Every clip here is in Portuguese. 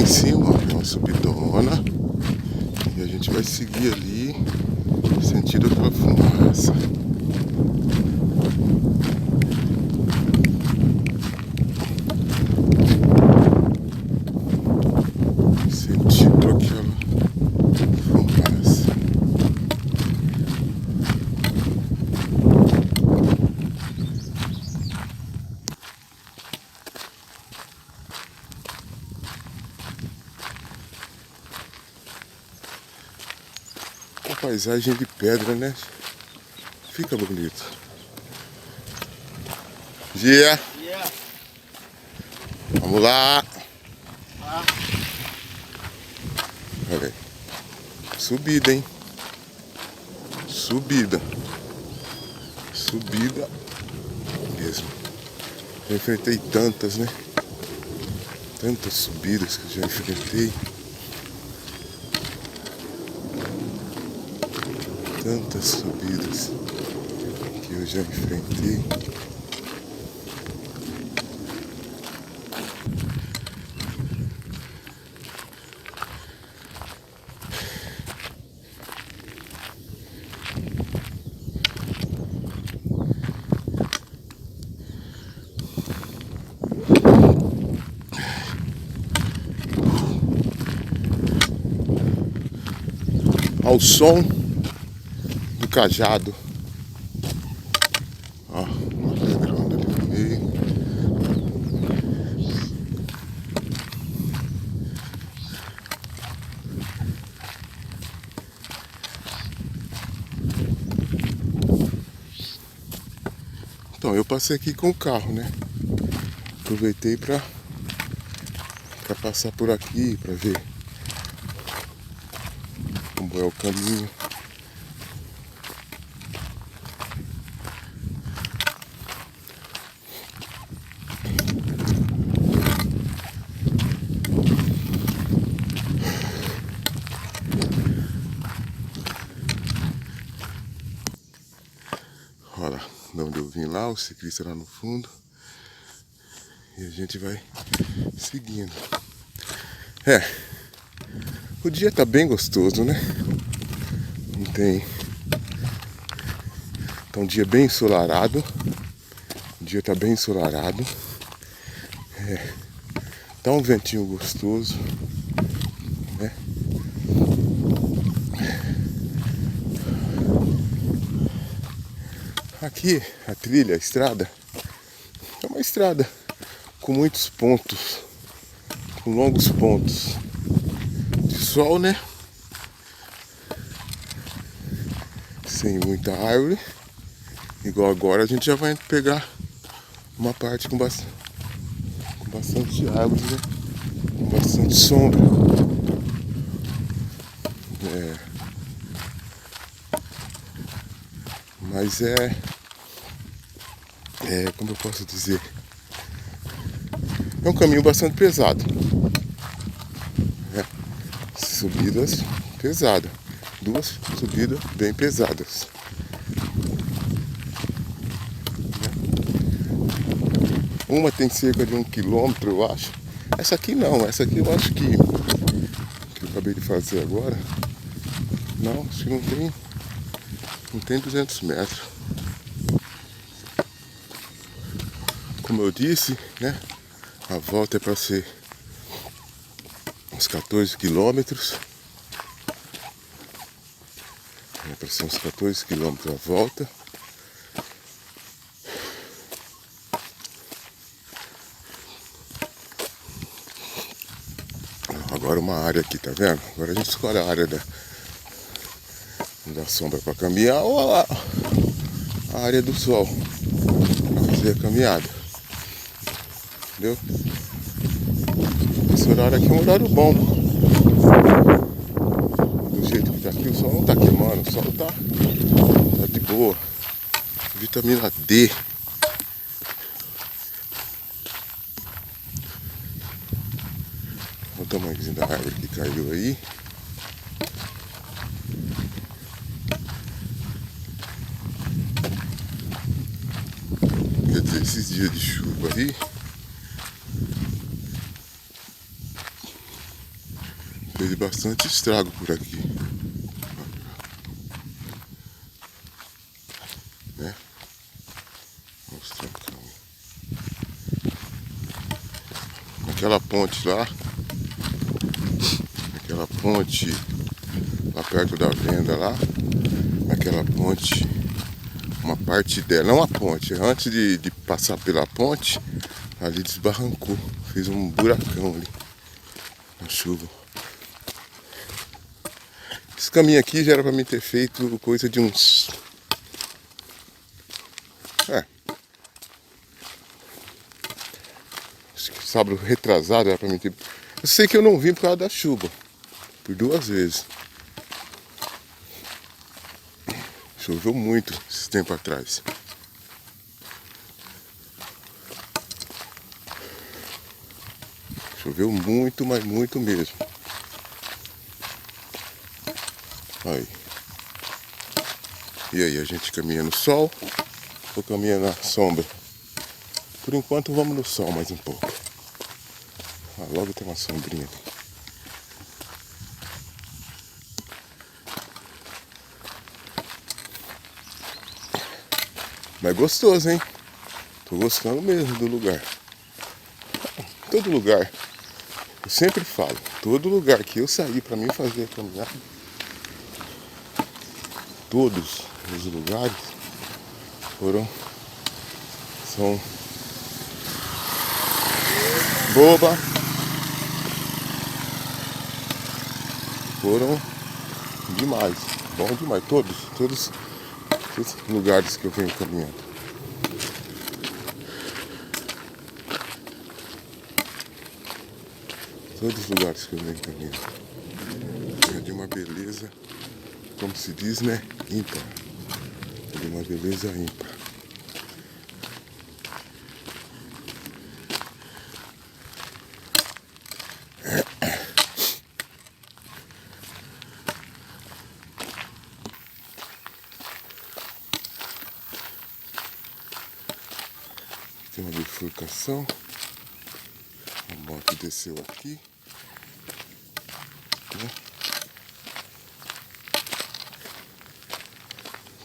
em cima, ó, é uma subidona. E a gente vai seguir ali, sentido aquela fumaça. Sentido aquela fumaça. Uma paisagem de pedra, né? Fica bonito. Dia! Yeah. Vamos lá! Ah. Olha aí. Subida, hein? Subida. Subida mesmo. Já enfrentei tantas, né? Tantas subidas que eu já enfrentei. Tantas subidas que eu já enfrentei. Ao som do cajado. Ó, uma pedrona ali no meio. Então, eu passei aqui com o carro, né? Aproveitei pra passar por aqui, pra ver como é o caminho. Olha lá, de onde eu vim lá, o ciclista lá no fundo. E a gente vai seguindo. É, o dia tá bem gostoso, né? Não tem... Tá um dia bem ensolarado. O dia tá bem ensolarado. É, tá um ventinho gostoso, né? Aqui, a trilha, a estrada, é uma estrada com muitos pontos, com longos pontos de sol, né? Sem muita árvore. Igual agora a gente já vai pegar uma parte com bastante árvore, né? Com bastante sombra. Mas como eu posso dizer, é um caminho bastante pesado, né? Subidas pesadas, duas subidas bem pesadas. Uma tem cerca de 1 quilômetro, eu acho. Essa aqui não, essa aqui eu acho que eu acabei de fazer agora. Não, acho que não tem 200 metros. Como eu disse, né? A volta é para ser uns 14 quilômetros. É para ser uns 14 quilômetros a volta. Agora uma área aqui, tá vendo? Agora a gente escolhe a área da sombra para caminhar ou a área do sol para fazer a caminhada. Entendeu? Esse horário aqui é um horário bom. Do jeito que tá aqui, o sol não tá queimando, o sol tá de boa. Vitamina D. Olha o tamanhozinho da árvore que caiu aí. Quer dizer, esses dias de chuva aí Teve bastante estrago por aqui. Né? Mostrar o caminho. Naquela ponte lá, naquela ponte lá perto da venda lá, naquela ponte, uma parte dela, não a ponte, antes de passar pela ponte, ali desbarrancou, fez um buracão ali na chuva. Esse caminho aqui já era pra mim ter feito coisa de uns... acho que sábado retrasado era pra mim ter... Eu sei que eu não vim por causa da chuva, por 2 vezes. Choveu muito esse tempo atrás. Choveu muito, mas muito mesmo. Aí. E aí, a gente caminha no sol ou caminha na sombra? Por enquanto vamos no sol mais um pouco. Ah, logo tem uma sombrinha ali. Mas gostoso, hein? Tô gostando mesmo do lugar. Todo lugar, eu sempre falo, todo lugar que eu saí pra mim fazer a caminhada, todos os lugares são boba, foram demais, bom demais, todos os lugares que eu venho caminhando. Todos os lugares que eu venho caminhando. É de uma beleza, como se diz, né? Ímpar. É de uma beleza ímpar. Tem uma bifurcação. A moto desceu aqui.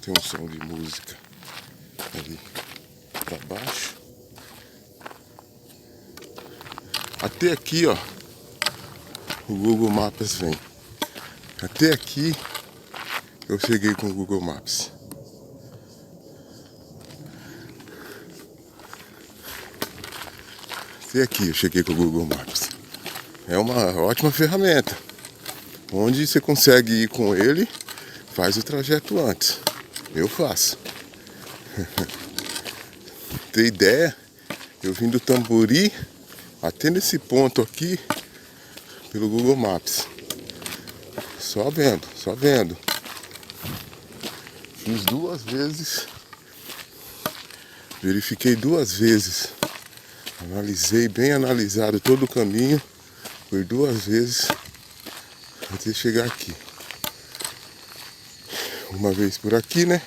Tem um som de música ali pra baixo. Até aqui, ó, o Google Maps vem. Até aqui eu cheguei com o Google Maps. Até aqui eu cheguei com o Google Maps. É uma ótima ferramenta, onde você consegue ir com ele, faz o trajeto antes. Eu faço. Tem ideia? Eu vim do Tambori até nesse ponto aqui pelo Google Maps. Só vendo. Fiz 2 vezes. Verifiquei 2 vezes. Analisei, bem analisado todo o caminho. Por 2 vezes até chegar aqui. Uma vez por aqui, né?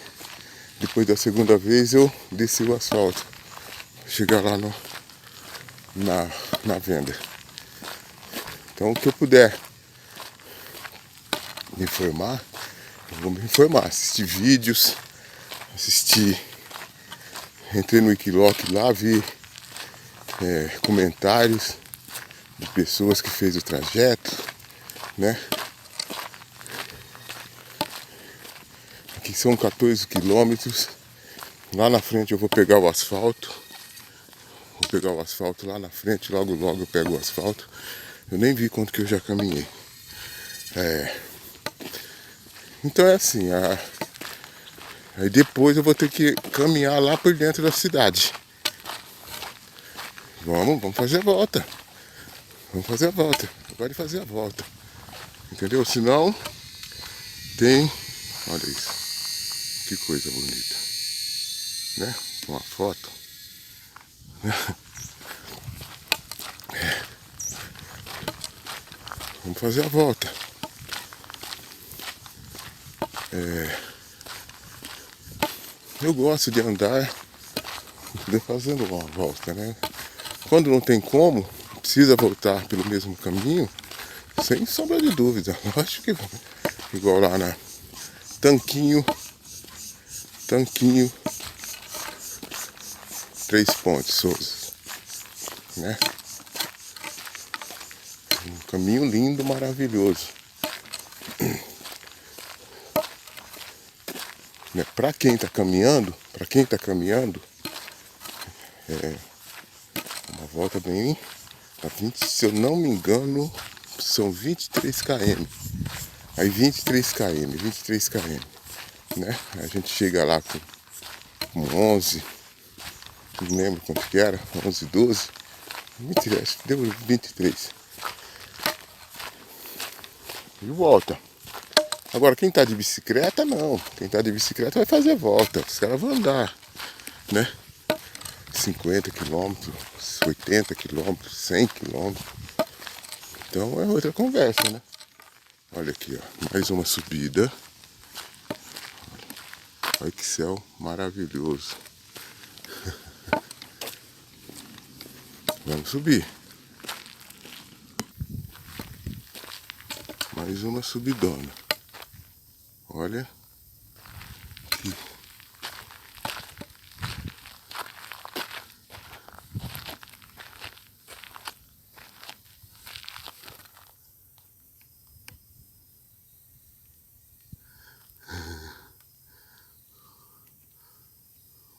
Depois da segunda vez eu desci o asfalto. Chegar lá na venda. Então o que eu puder me informar, eu vou me informar. Assistir vídeos, entrei no Wikiloc lá, vi comentários de pessoas que fez o trajeto, né? Aqui são 14 quilômetros. Lá na frente eu vou pegar o asfalto. Vou pegar o asfalto lá na frente, logo eu pego o asfalto. Eu nem vi quanto que eu já caminhei. Então é assim, aí depois eu vou ter que caminhar lá por dentro da cidade. Vamos fazer a volta. Vamos fazer a volta. Pode fazer a volta. Entendeu? Senão tem... Olha isso. Que coisa bonita. Né? Uma foto. Vamos fazer a volta. Eu gosto de andar fazendo uma volta, né? Quando não tem como, precisa voltar pelo mesmo caminho, Sem sombra de dúvida. Lógico que vai. Igual lá na Tanquinho. Tanquinho. 3 Pontes, Souza. Né? Um caminho lindo, maravilhoso. Né? Para quem está caminhando, é uma volta bem a 20, se eu não me engano, são 23 km. Aí 23 km, né? A gente chega lá com 11, não lembro quanto que era, 11, 12, 23, acho que deu 23. E volta. Agora quem tá de bicicleta, não. Quem tá de bicicleta vai fazer volta. Os caras vão andar, né? 50 quilômetros, 80 quilômetros, 100 quilômetros. Então é outra conversa, né? Olha aqui, ó. Mais uma subida. Olha que céu maravilhoso. Vamos subir. Mais uma subidona. Olha. Aqui.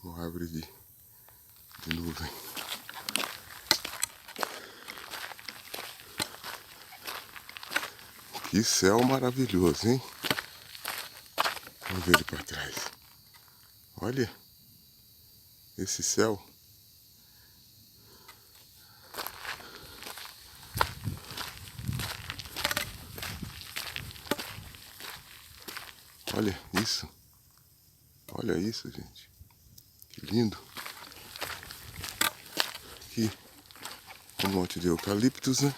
Uma árvore de nuvem. Que céu maravilhoso, hein? Vamos ver ele para trás. Olha esse céu. Olha isso. Olha isso, gente. Que lindo. Aqui um monte de eucaliptos, né?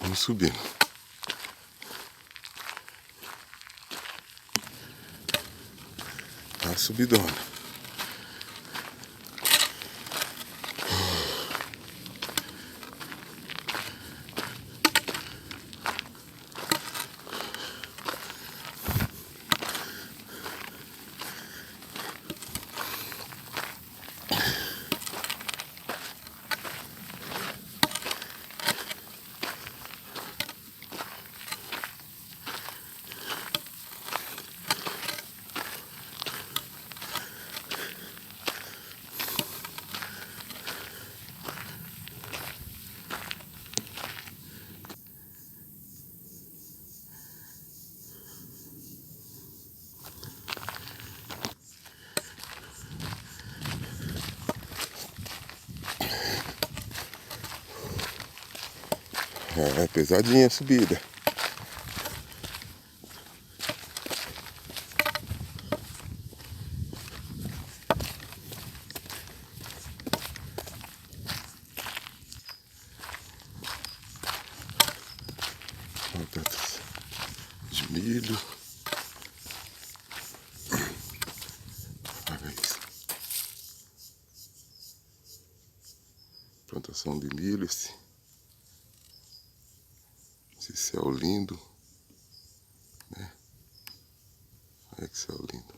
Vamos subindo. Tá subidona. É pesadinha a subida. Olha tantos de milho. Olha isso. Plantação de milho. Esse céu lindo. Né? Olha que céu lindo.